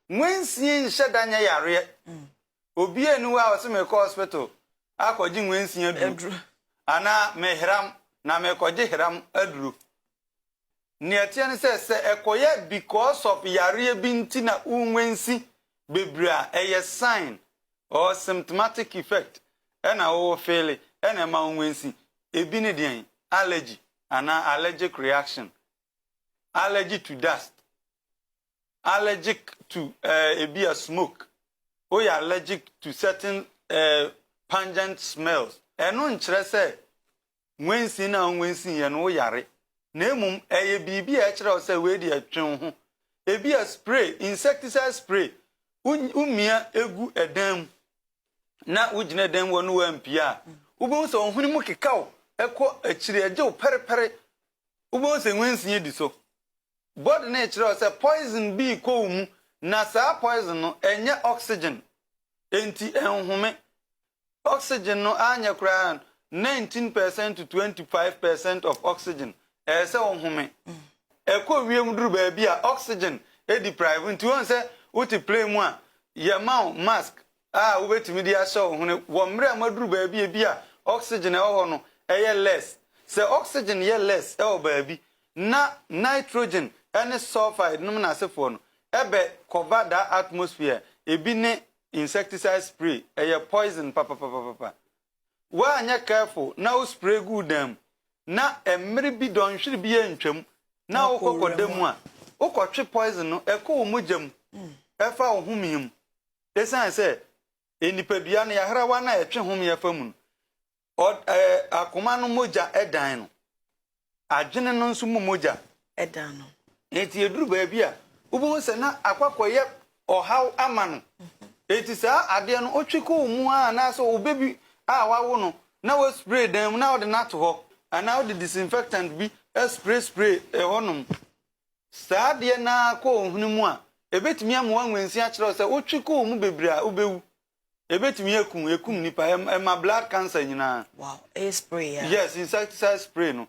Nwensi nhedanya yare obi enu a ose me ko hospital akọji nwensi aduru ana mehram na mekoje hram aduru ne atie ne se ekoye because of yare bi nti na unwensi bebra eye sign or symptomatic effect ena wo feel ena ma unwensi ebi ne den allergy ana allergic reaction, allergy to dust, allergic to a smoke, or you're allergic to certain pungent smells. And no interest when sin and when sin and no yare. Nemum a baby actually say where the atron. A be a spray, insecticide spray. Umia egu edem. Na ujine dem wonu empia. Ubo so huni mu kekao. Eko achiri ajo pere. Ubo se when sin di so. Body nature say poison be ko mu na sa poison no enye oxygen enti enhome oxygen no anya kra 19% to 25% of oxygen say onhome eko wiem duru ba bia oxygen e deprive nti won say uti play mu a ye mask wo betimi dia show hone wo mre amaduru ba bia oxygen e ho no eye less say oxygen ye less e o ba bi na nitrogen any sulfide no na asefo no ebe cover that atmosphere ebi ne insecticide spray eye poison papa wa anya careful na o spray good dem na emre bi don hwiri bi antwam na wo kokodam a wo kotwe poison no eko wo mogam efa wo humiem esan se enipadua na yahra wa na etwe hom yafamu akoma no moja edan no adwene no nso moja edan no enti eduru ba bia ubu se na akwakoye ohaw amano enti sa ade no otwiko mu a na so obebi a wawo no na wo spray dem na wo de nato ho ana wo de disinfectant bi spray honum sa ade na ko hunu mu a ebetimi amwa nwensi a kire se otwiko mu bebra obewu ebetimi ekum nipa ema blood cancer nyina wow a spray yeah. Yes, insecticide spray no